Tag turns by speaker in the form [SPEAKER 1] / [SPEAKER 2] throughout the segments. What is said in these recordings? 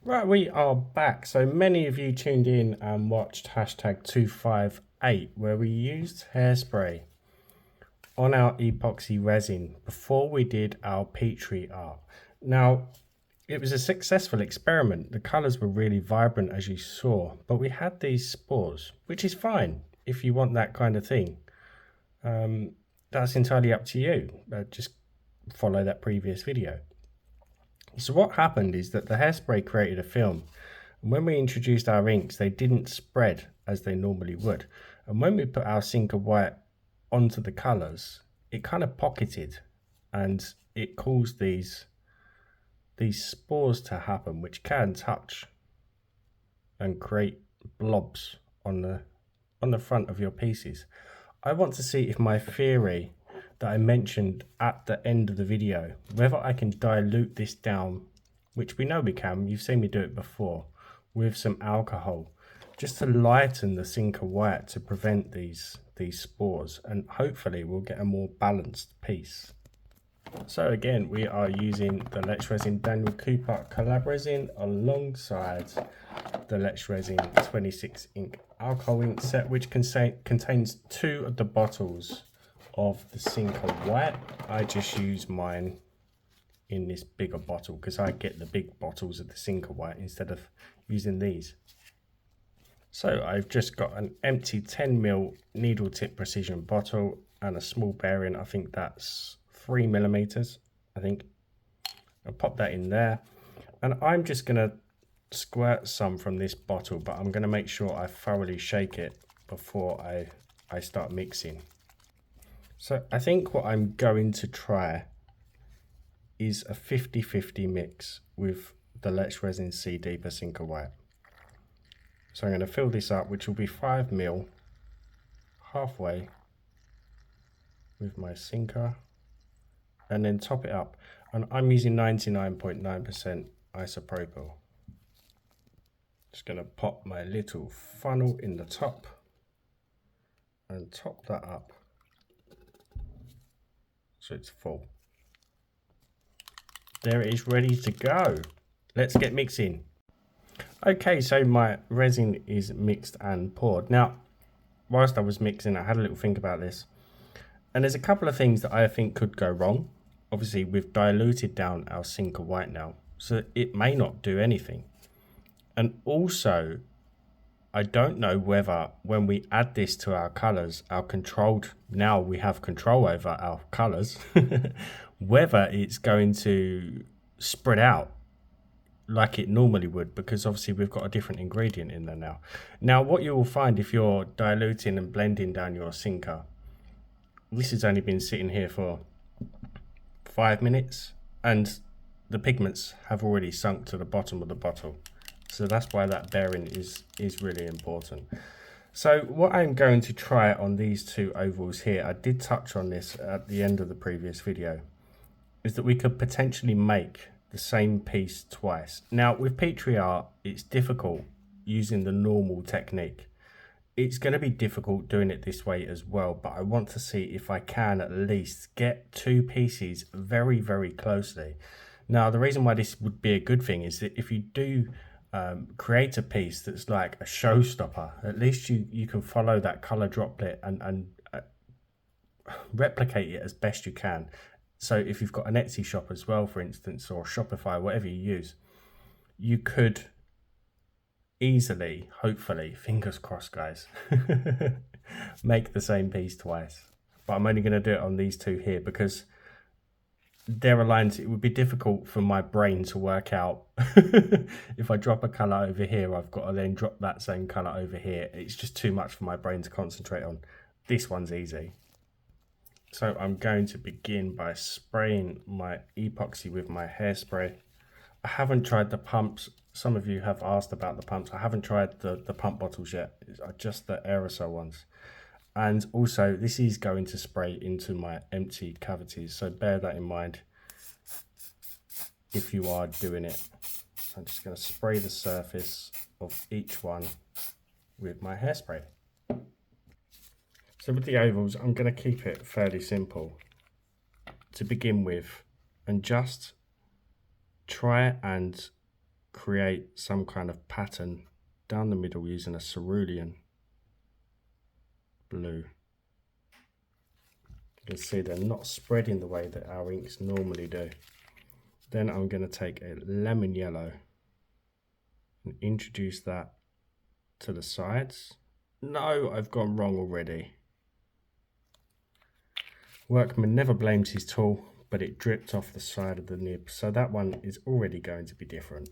[SPEAKER 1] Right, we are back. So many of you tuned in and watched hashtag 258, where we used hairspray on our epoxy resin before we did our petri art. Now, it was a successful experiment. The colours were really vibrant, as you saw, but we had these spores, which is fine if you want that kind of thing. That's entirely up to you. Just follow that previous video. So what happened is that the hairspray created a film, and when we introduced our inks, they didn't spread as they normally would. And when we put our Sinker White onto the colours, it kind of pocketed, and it caused these spores to happen, which can touch and create blobs on the front of your pieces. I want to see if my theory that I mentioned at the end of the video, whether I can dilute this down, which we know we can, you've seen me do it before, with some alcohol, just to lighten the Sinker White to prevent these spores, and hopefully we'll get a more balanced piece. So again, we are using the Let's Resin Daniel Cooper collab resin alongside the Let's Resin 26 ink alcohol ink set, which contains 2 of the bottles of the Sinker White. I just use mine in this bigger bottle because I get the big bottles of the Sinker White instead of using these. So I've just got an empty 10mm needle tip precision bottle and a small bearing. I think that's 3mm. I think I'll pop that in there, and I'm just gonna squirt some from this bottle, but I'm gonna make sure I thoroughly shake it before I start mixing. So I think what I'm going to try is a 50-50 mix with the Let's Resin C Deeper Sinker White. So I'm going to fill this up, which will be 5mm, halfway with my sinker, and then top it up. And I'm using 99.9% isopropyl. Just going to pop my little funnel in the top and top that up so it's full. There it is, ready to go. Let's get mixing. Okay, so my resin is mixed and poured. Now, whilst I was mixing, I had a little think about this, and there's a couple of things that I think could go wrong. Obviously, we've diluted down our Sinker White now, so it may not do anything. And also, I don't know whether when we add this to our colours, now we have control over our colours, whether it's going to spread out like it normally would, because obviously we've got a different ingredient in there now. Now, what you will find if you're diluting and blending down your sinker, this has only been sitting here for 5 minutes, and the pigments have already sunk to the bottom of the bottle. So that's why that bearing is really important. So what I'm going to try on these 2 ovals here, I did touch on this at the end of the previous video, is that we could potentially make the same piece twice. Now with petri art, it's difficult using the normal technique. It's going to be difficult doing it this way as well, but I want to see if I can at least get 2 pieces very, very closely. Now the reason why this would be a good thing is that if you do create a piece that's like a showstopper, at least you can follow that color droplet and replicate it as best you can. So if you've got an Etsy shop as well, for instance, or Shopify, whatever you use, you could easily, hopefully, fingers crossed guys, make the same piece twice. But I'm only going to do it on these 2 here because there are lines. It would be difficult for my brain to work out if I drop a color over here, I've got to then drop that same color over here. It's just too much for my brain to concentrate on. This one's easy. So I'm going to begin by spraying my epoxy with my hairspray. I haven't tried the pumps. Some of you have asked about the pumps. I haven't tried the pump bottles yet. It's just the aerosol ones. And also, this is going to spray into my empty cavities, so bear that in mind if you are doing it. So I'm just going to spray the surface of each one with my hairspray. So with the ovals, I'm going to keep it fairly simple to begin with, and just try and create some kind of pattern down the middle using a cerulean blue. You can see they're not spreading the way that our inks normally do. Then I'm going to take a lemon yellow and introduce that to the sides. No, I've gone wrong already. Workman never blames his tool, but it dripped off the side of the nib, so that one is already going to be different.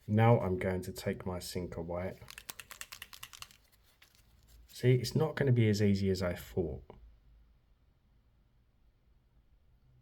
[SPEAKER 1] Now I'm going to take my Sinker white. See, it's not going to be as easy as I thought.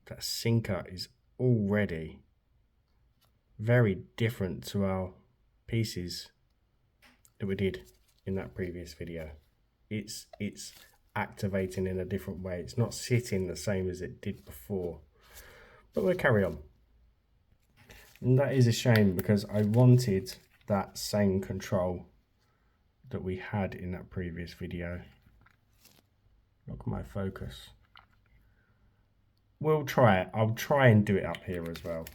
[SPEAKER 1] That Sinker is already very different to our pieces that we did in that previous video. It's activating in a different way. It's not sitting the same as it did before, but we'll carry on. And that is a shame, because I wanted that same control that we had in that previous video. Look at my focus. We'll try it. I'll try and do it up here as well.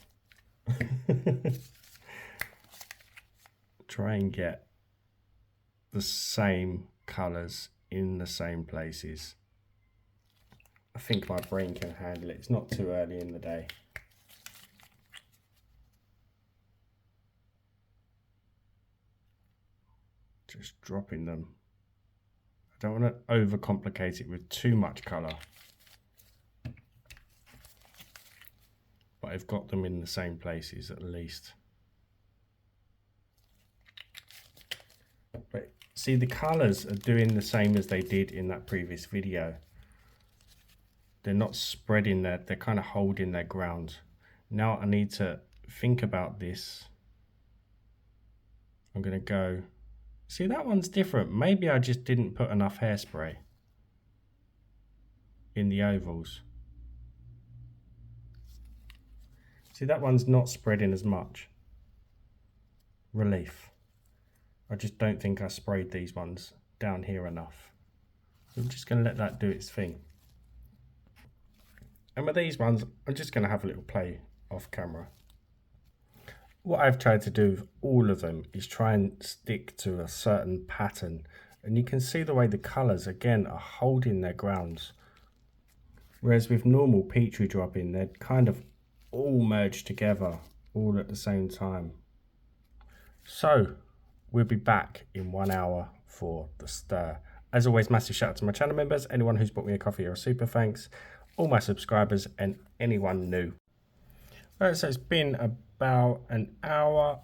[SPEAKER 1] Try and get the same colours in the same places. I think my brain can handle it. It's not too early in the day. Just dropping them. I don't want to overcomplicate it with too much colour. But I've got them in the same places at least. But see, the colours are doing the same as they did in that previous video. They're not spreading they're kind of holding their ground. Now I need to think about this. I'm going to go, see, that one's different. Maybe I just didn't put enough hairspray in the ovals. See, that one's not spreading as much. Relief. I just don't think I sprayed these ones down here enough. So I'm just going to let that do its thing. And with these ones, I'm just going to have a little play off camera. What I've tried to do with all of them is try and stick to a certain pattern. And you can see the way the colours, again, are holding their grounds. Whereas with normal petri dropping, they're kind of all merged together, all at the same time. So, we'll be back in 1 hour for the stir. As always, massive shout out to my channel members, anyone who's bought me a coffee or a super thanks, all my subscribers and anyone new. Right, so it's been about an hour.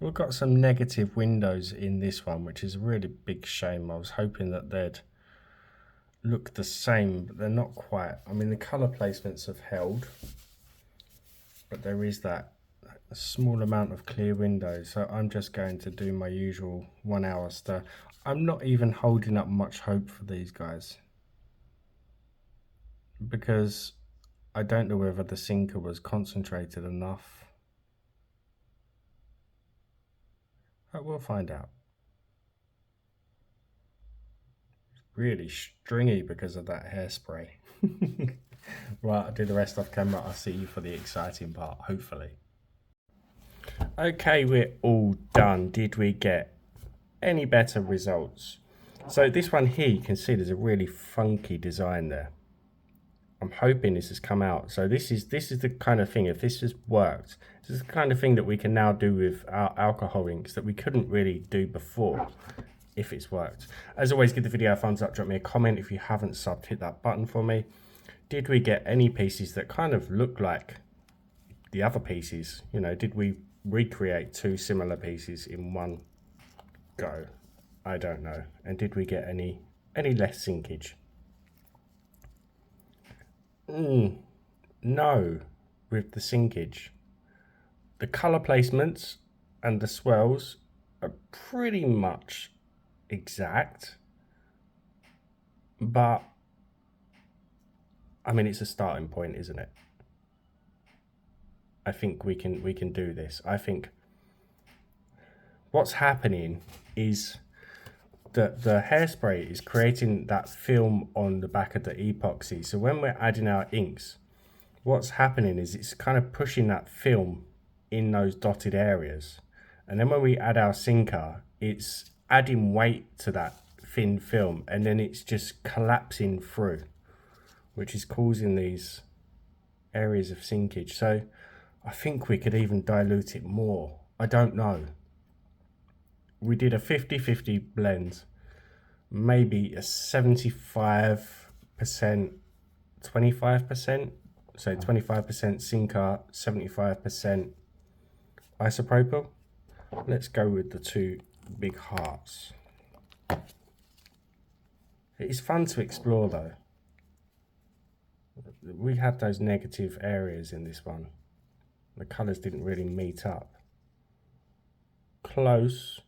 [SPEAKER 1] We've got some negative windows in this one, which is a really big shame. I was hoping that they'd look the same, but they're not quite. I mean, the colour placements have held, but there is that a small amount of clear windows, so I'm just going to do my usual 1 hour stir. I'm not even holding up much hope for these guys, because I don't know whether the Sinker was concentrated enough. But we'll find out. It's really stringy because of that hairspray. Right, I'll do the rest off camera. I'll see you for the exciting part, hopefully. Okay, we're all done. Did we get any better results? So this one here, you can see there's a really funky design there. I'm hoping this has come out. So this is the kind of thing, if this has worked, this is the kind of thing that we can now do with our alcohol inks that we couldn't really do before, if it's worked. As always, give the video a thumbs up, drop me a comment. If you haven't subbed, hit that button for me. Did we get any pieces that kind of look like the other pieces? You know, did we recreate two similar pieces in one go? I don't know. And did we get any less sinkage? No, with the sinkage. The colour placements and the swells are pretty much exact, but I mean, it's a starting point, isn't it? I think we can do this. I think what's happening is that the hairspray is creating that film on the back of the epoxy. So when we're adding our inks, what's happening is it's kind of pushing that film in those dotted areas. And then when we add our sinker, it's adding weight to that thin film, and then it's just collapsing through, which is causing these areas of sinkage. So I think we could even dilute it more. I don't know. We did a 50-50 blend, maybe a 75%, 25%. So 25% sinker, 75% isopropyl. Let's go with the two big hearts. It is fun to explore though. We had those negative areas in this one. The colours didn't really meet up. Close,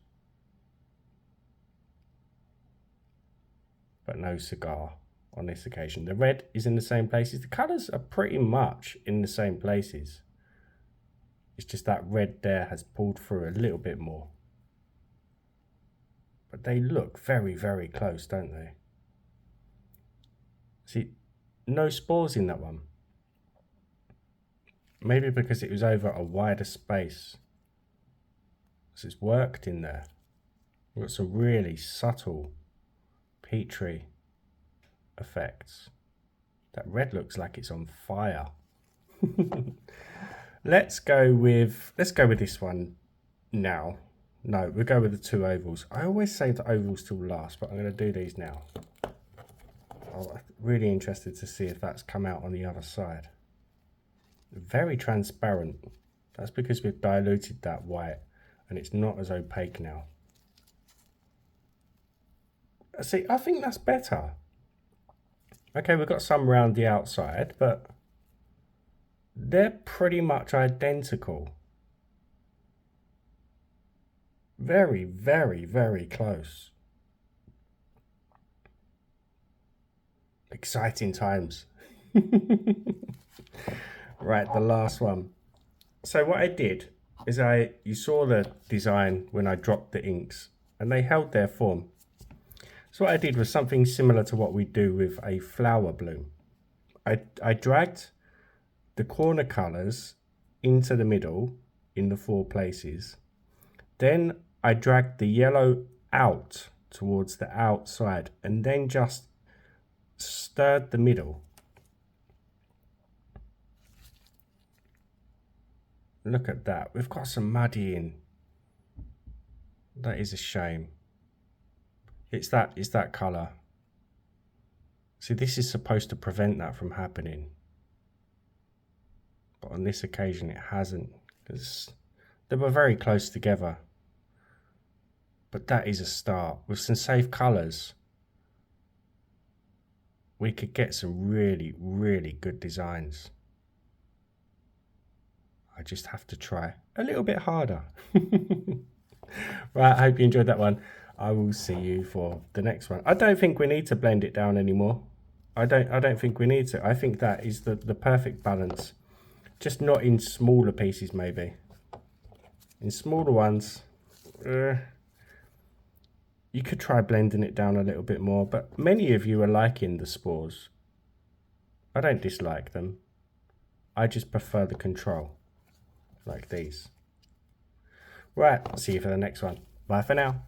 [SPEAKER 1] but no cigar on this occasion. The red is in the same places. The colours are pretty much in the same places. It's just that red there has pulled through a little bit more. But they look very, very close, don't they? See, no spores in that one. Maybe because it was over a wider space. So it's worked in there. We've got some really subtle petri effects. That red looks like it's on fire. Let's go with this one now. No, we'll go with the two ovals. I always save the ovals till last, but I'm going to do these now. I'm really interested to see if that's come out on the other side. Very transparent. That's because we've diluted that white and it's not as opaque now. See, I think that's better. Okay, we've got some around the outside, but they're pretty much identical. Very, very, very close. Exciting times. Right, the last one. So what I did is you saw the design when I dropped the inks and they held their form. So what I did was something similar to what we do with a flower bloom. I dragged the corner colours into the middle in the 4 places. Then I dragged the yellow out towards the outside and then just stirred the middle. Look at that. We've got some muddying. That is a shame. It's that colour. See, this is supposed to prevent that from happening. But on this occasion it hasn't. Because they were very close together. But that is a start. With some safe colours, we could get some really, really good designs. I just have to try a little bit harder. Right, I hope you enjoyed that one. I will see you for the next one. I don't think we need to blend it down anymore. I don't think we need to. I think that is the perfect balance. Just not in smaller pieces maybe. In smaller ones, you could try blending it down a little bit more, but many of you are liking the spores. I don't dislike them. I just prefer the control, like these. Right, I'll see you for the next one. Bye for now.